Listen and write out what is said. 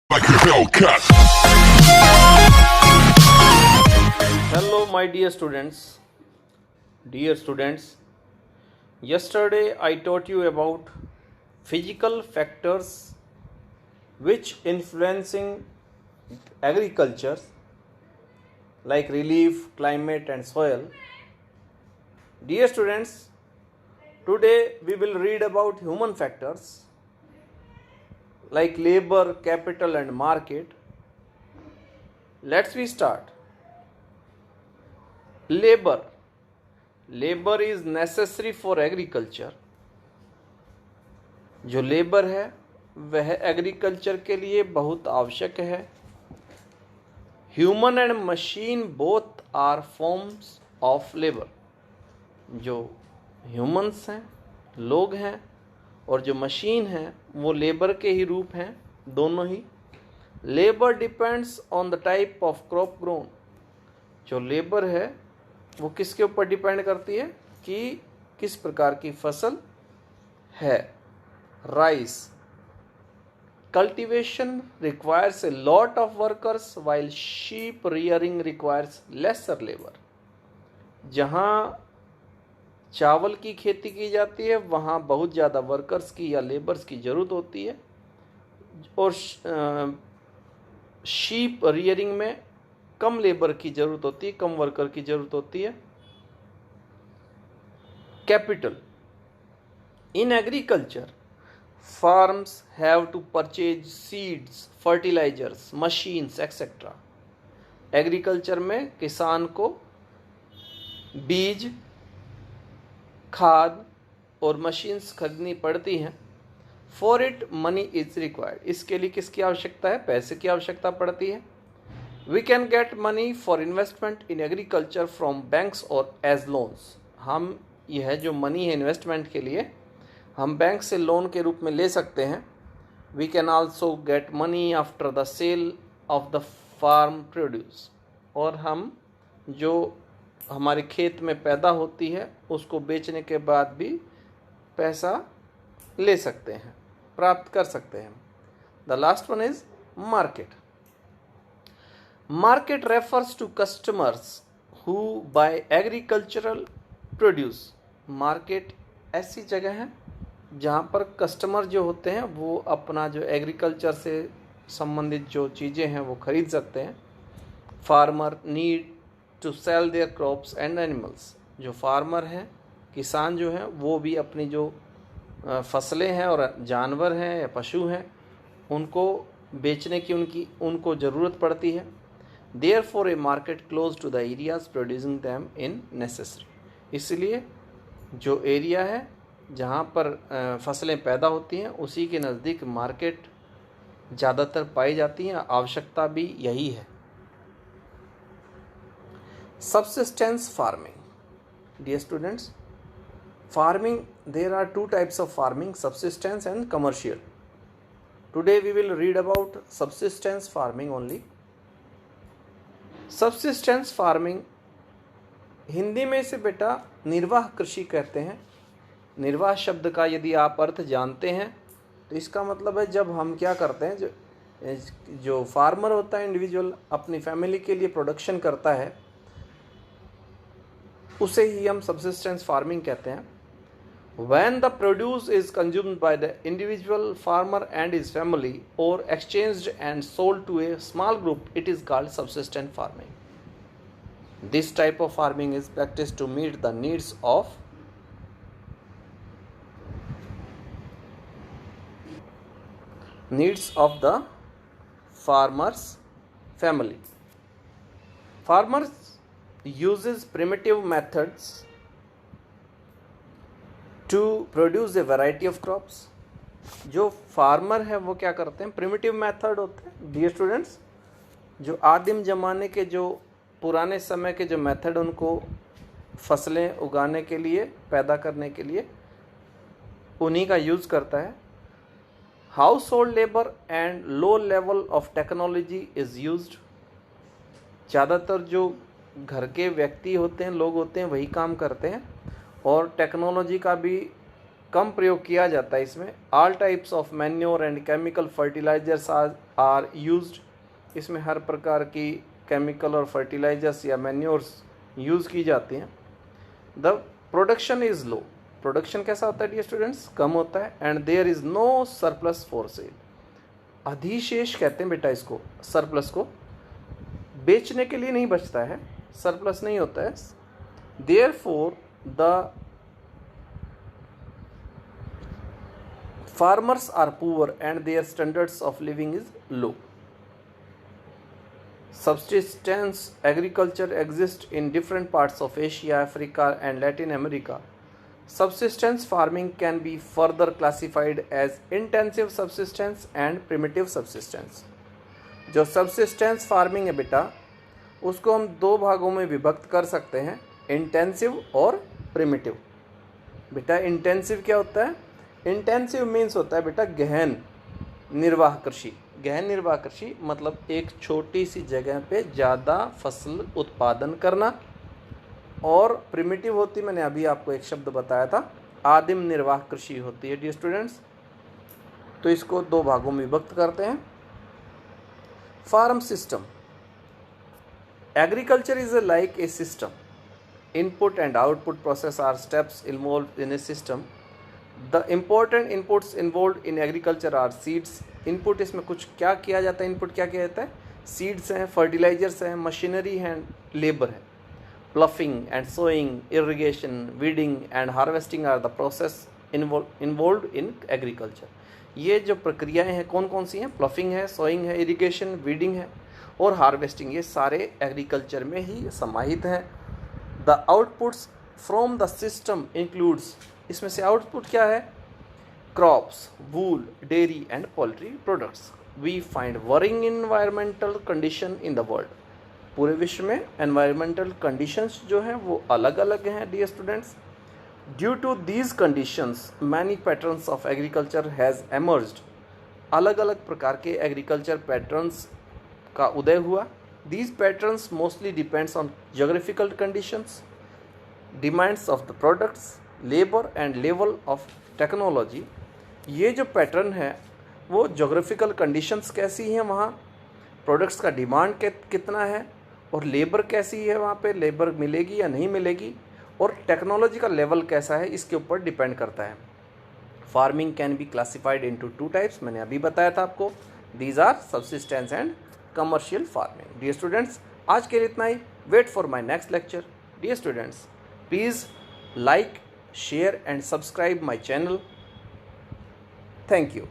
like a Hellcat. Hello, my dear students. Dear students, yesterday I taught you about physical factors which influencing agriculture like relief, climate and soil. Dear students, today we will read about human factors like labor, capital and market. Let's we start. Labor. Labor is necessary for agriculture. जो labour है वह agriculture के लिए बहुत आवश्यक है. Human and machine both are forms of labour. जो humans हैं, लोग हैं, और जो मशीन है वो लेबर के ही रूप हैं, दोनों ही. Labour depends on the type of crop grown. जो लेबर है वो किसके ऊपर डिपेंड करती है कि किस प्रकार की फसल है. Rice. Cultivation requires a lot of workers while sheep rearing requires lesser labour. जहाँ चावल की खेती की जाती है वहाँ बहुत ज़्यादा वर्कर्स की या लेबर्स की ज़रूरत होती है, और शीप रियरिंग में कम लेबर की ज़रूरत होती है, कम वर्कर की ज़रूरत होती है. Capital. In agriculture farms have to purchase seeds, fertilisers, machines etcetera. Agriculture में किसान को बीज, खाद और मशीन्स खरीदनी पड़ती हैं. For it money is required. इसके लिए किसकी आवश्यकता है? पैसे की आवश्यकता पड़ती है. We can get money for investment in agriculture from banks और एज लोन्स. हम यह जो मनी है इन्वेस्टमेंट के लिए हम बैंक से लोन के रूप में ले सकते हैं. We can also get money after the sale of the farm produce. और हम जो हमारे खेत में पैदा होती है उसको बेचने के बाद भी पैसा ले सकते हैं, प्राप्त कर सकते हैं. The last one is market. Market refers to customers who buy agricultural produce. Market ऐसी जगह है जहाँ पर कस्टमर जो होते हैं वो अपना जो एग्रीकल्चर से संबंधित जो चीज़ें हैं वो खरीद सकते हैं. Farmer need to sell their crops and animals. जो फार्मर हैं, किसान जो हैं, वो भी अपनी जो फसलें हैं और जानवर हैं या पशु हैं उनको बेचने की उनको ज़रूरत पड़ती है. Therefore a market close to the areas producing them in necessary. इसलिए जो एरिया है जहाँ पर फसलें पैदा होती हैं उसी के नज़दीक मार्केट ज़्यादातर पाई जाती हैं. आवश्यकता भी यही है. Subsistence farming. Dear students, farming, there are two types of farming, subsistence and commercial. Today we will read about subsistence farming only. Subsistence farming Hindi में इसे बेटा निर्वाह कृषि कहते हैं. निर्वाह शब्द का यदि आप अर्थ जानते हैं तो इसका मतलब है जब हम क्या करते हैं, जो फार्मर होता है इंडिविजुअल अपनी फैमिली के लिए प्रोडक्शन करता है उसे ही हम सबसिस्टेंस फार्मिंग कहते हैं. When the produce is consumed by the individual farmer and his family or exchanged and sold to a small group, it is called subsistence farming. This type of farming is practiced to meet the needs of the farmer's family. Farmers uses primitive methods to produce a variety of crops. जो farmer है वो क्या करते हैं? Primitive method होते हैं. Dear students, जो आदिम ज़माने के जो पुराने समय के जो मेथड उनको फसलें उगाने के लिए, पैदा करने के लिए उन्हीं का यूज़ करता है. House hold labour and low level of technology is used. ज़्यादातर जो घर के व्यक्ति होते हैं, लोग होते हैं, वही काम करते हैं और टेक्नोलॉजी का भी कम प्रयोग किया जाता है इसमें। All types of manure and chemical fertilisers are used, इसमें हर प्रकार की केमिकल और फर्टिलाइजर्स या मैन्योर्स यूज़ की जाती हैं। The production is low, production कैसा होता है डियर स्टूडेंट्स, कम होता है। And there is no surplus for sale, अधिशेष कहते हैं बेटा इसको, सरप्लस को बेचने के लिए नहीं बचता है, सरप्लस नहीं होता है। Therefore the farmers are poor and their standards of living is low. Subsistence agriculture exists in different parts of Asia, Africa and Latin America. Subsistence farming can be further classified as intensive subsistence and primitive subsistence. जो subsistence farming है बेटा, उसको हम दो भागों में विभक्त कर सकते हैं, इंटेंसिव और प्रिमिटिव। बेटा इंटेंसिव क्या होता है, इंटेंसिव मीन्स होता है बेटा गहन निर्वाह कृषि। गहन निर्वाह कृषि मतलब एक छोटी सी जगह पे ज़्यादा फसल उत्पादन करना। और प्रिमिटिव होती, मैंने अभी आपको एक शब्द बताया था, आदिम निर्वाह कृषि होती है डियर स्टूडेंट्स। तो इसको दो भागों में विभक्त करते हैं। Farm system, agriculture is like a system, input and output process are steps involve in a system. The important inputs involve in agriculture are seeds, input इसमें कुछ क्या किया जाता है, इनपुट क्या किया जाता है, सीड्स हैं, फर्टिलाइजर्स हैं, मशीनरी हैं, लेबर है। Ploughing and sowing, irrigation, weeding and harvesting are the process involve in agriculture. ये जो प्रक्रियाएं हैं कौन कौन सी हैं, प्लफिंग है, सोइंग है, इरिगेशन, वीडिंग है और हार्वेस्टिंग, ये सारे एग्रीकल्चर में ही समाहित हैं। The outputs from the system includes, इसमें से आउटपुट क्या है, crops, wool, dairy and poultry products. We find varying environmental condition in the world, पूरे विश्व में एनवायरमेंटल कंडीशंस जो हैं वो अलग अलग हैं dear students. Due to these conditions many patterns of agriculture has emerged, अलग अलग प्रकार के एग्रीकल्चर पैटर्न्स का उदय हुआ। These patterns mostly depends on geographical conditions, demands of the products, labour and level of technology. ये जो पैटर्न है वो जोग्राफिकल कंडीशंस कैसी हैं, वहाँ प्रोडक्ट्स का डिमांड कितना है और लेबर कैसी है, वहाँ पे लेबर मिलेगी या नहीं मिलेगी, और टेक्नोलॉजी का लेवल कैसा है, इसके ऊपर डिपेंड करता है। Farming can be classified into two types, मैंने अभी बताया था आपको, these are subsistence and commercial farming. Dear students आज के लिए इतना ही, wait for my next lecture. Dear students please like, share and subscribe my channel. Thank you.